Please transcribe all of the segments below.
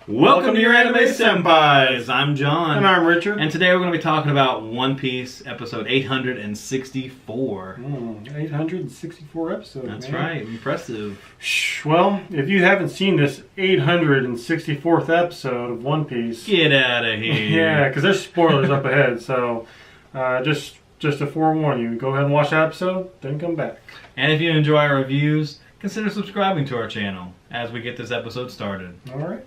Welcome to Your Anime Senpais. I'm John. And I'm Richard. And today we're going to be talking about One Piece episode 864. 864 episodes. That's man. right. Impressive. Well, if you haven't seen this 864th episode of One Piece, Get out of here. yeah, because there's spoilers up ahead. So just to forewarn you, go ahead and watch that episode, then come back. And if you enjoy our reviews, consider subscribing to our channel as we get this episode started. All right.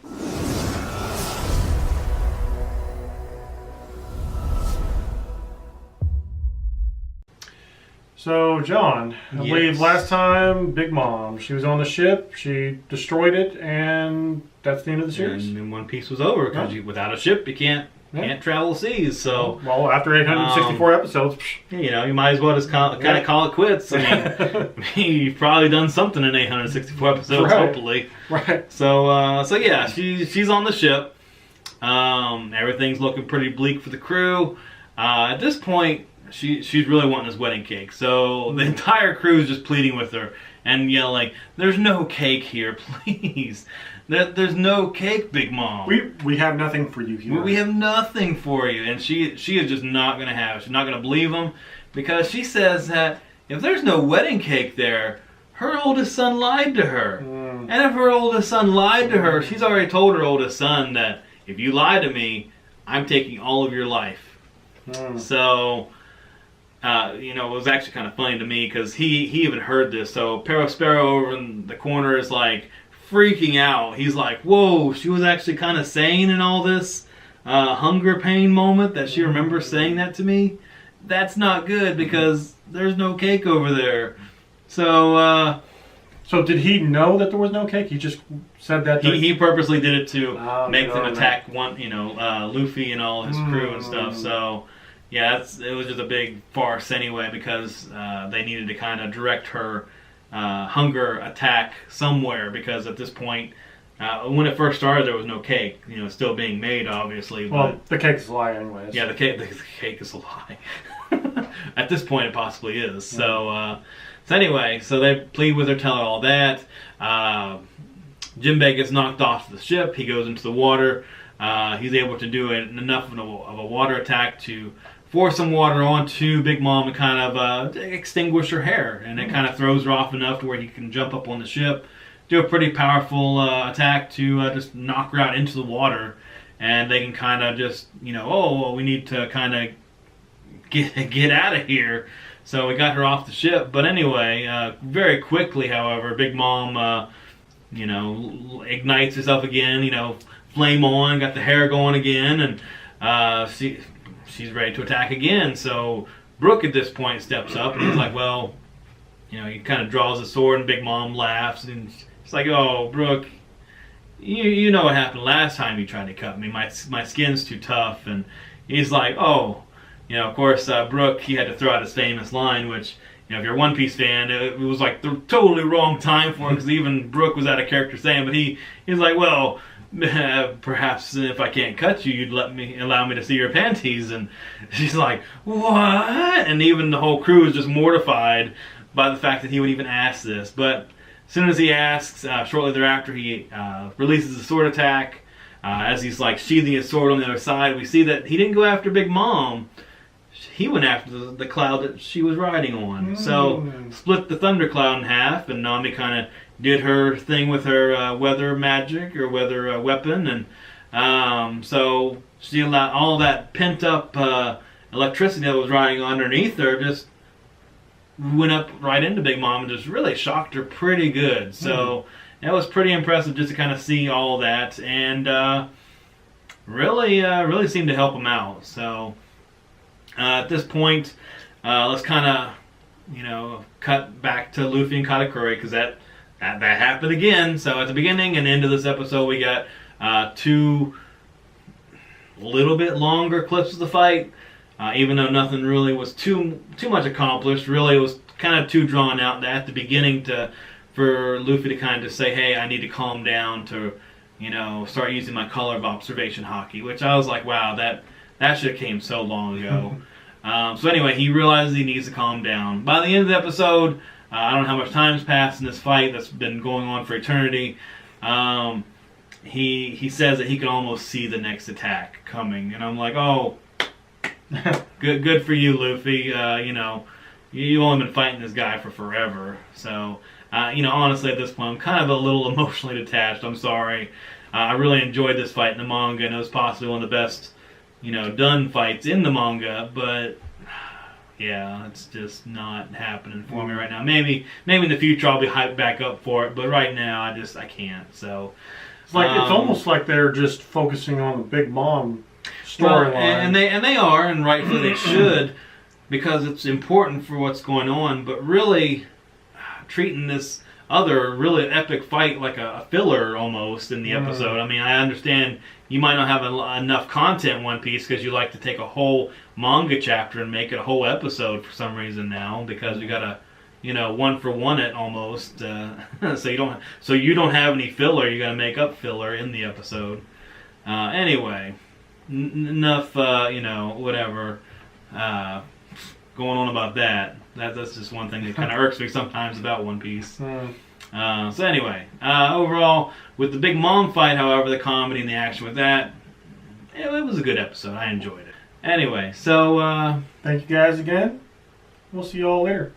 So, John, I believe last time, Big Mom, she was on the ship, she destroyed it, and that's the end of the series. And then One Piece was over because without a ship, you can't travel seas. So, well, after 864 episodes, you know, you might as well just kind of call it quits. I mean, you've probably done something in 864 episodes, hopefully. Right. So yeah, she's on the ship. Everything's looking pretty bleak for the crew. At this point, she's really wanting this wedding cake. So the entire crew is just pleading with her and yelling, "There's no cake here, please. There's no cake, Big Mom. We have nothing for you here. We have nothing for you." And she is just not going to have it. She's not going to believe them because she says that if there's no wedding cake there, her oldest son lied to her. And if her oldest son lied to her, she's already told her oldest son that if you lie to me, I'm taking all of your life. So, you know, it was actually kind of funny to me because he even heard this. So Perospero over in the corner is like freaking out. He's like, whoa, she was actually kind of sane in all this hunger pain moment that she remembers saying that to me. That's not good because there's no cake over there. So, so did he know that there was no cake? He just said that. He purposely did it to make them attack Luffy and all his crew and stuff. So, yeah, it was just a big farce anyway because they needed to kind of direct her hunger attack somewhere because at this point, when it first started, there was no cake. You know, still being made, obviously. Well, but the cake is a lie, anyways. Yeah, the cake is a lie. At this point, it possibly is. So anyway, so they plead with her, tell her all that. Jinbei gets knocked off the ship. He goes into the water. He's able to do enough of a water attack to force some water onto Big Mom and kind of extinguish her hair. And it kind of throws her off enough to where he can jump up on the ship, do a pretty powerful attack to just knock her out into the water. And they can kind of just, you know, oh, well, we need to kind of get out of here. So we got her off the ship. But anyway, very quickly, however, Big Mom, you know, ignites herself again, you know, flame on, got the hair going again, and she's ready to attack again. So Brook at this point steps up and he's like, well, you know, he kind of draws his sword and Big Mom laughs and she's like, oh, Brook, you know what happened last time you tried to cut me. My skin's too tough. And he's like, oh, you know, of course, Brook, he had to throw out his famous line, which, you know, if you're a One Piece fan, it was like the totally wrong time for him because even Brook was out of character saying, but he's like, well, perhaps if I can't cut you, you'd allow me to see your panties. And she's like, what? And even the whole crew is just mortified by the fact that he would even ask this. But as soon as he asks, shortly thereafter, he releases a sword attack. As he's like sheathing his sword on the other side, we see that he didn't go after Big Mom. He went after the cloud that she was riding on. So split the thunder cloud in half, and Nami kind of did her thing with her weather magic or weather weapon, and so she allowed all that pent up electricity that was riding underneath her just went up right into Big Mom and just really shocked her pretty good. So that was pretty impressive just to kind of see all that, and really seemed to help him out. So at this point, let's kind of, you know, cut back to Luffy and Katakuri because that happened again. So at the beginning and end of this episode, we got two little bit longer clips of the fight. Even though nothing really was too much accomplished, really it was kind of too drawn out at the beginning for Luffy to kind of say, hey, I need to calm down to, you know, start using my color of observation hockey, which I was like, wow, that should have came so long ago. So anyway, he realizes he needs to calm down. By the end of the episode, I don't know how much time's passed in this fight that's been going on for eternity. he says that he can almost see the next attack coming, and I'm like, oh, good for you, Luffy. You know, you've only been fighting this guy for forever, so you know, honestly, at this point, I'm kind of a little emotionally detached. I'm sorry. I really enjoyed this fight in the manga, and it was possibly one of the best, you know, done fights in the manga, but yeah, it's just not happening for me right now. Maybe in the future I'll be hyped back up for it, but right now I can't. So it's like it's almost like they're just focusing on the Big Mom storyline, and they are, and rightfully they should, because it's important for what's going on. But really, treating this other really epic fight like a filler almost in the episode. I mean, I understand you might not have enough content in One Piece because you like to take a whole manga chapter and make it a whole episode for some reason now, because we gotta, you know, one for one it almost. So you don't have any filler. You gotta make up filler in the episode. Anyway, enough. You know, whatever. Going on about that. That's just one thing that kind of irks me sometimes about One Piece. So anyway, overall, with the Big Mom fight, however, the comedy and the action with that, it was a good episode. I enjoyed it. Anyway, so thank you guys again. We'll see you all later.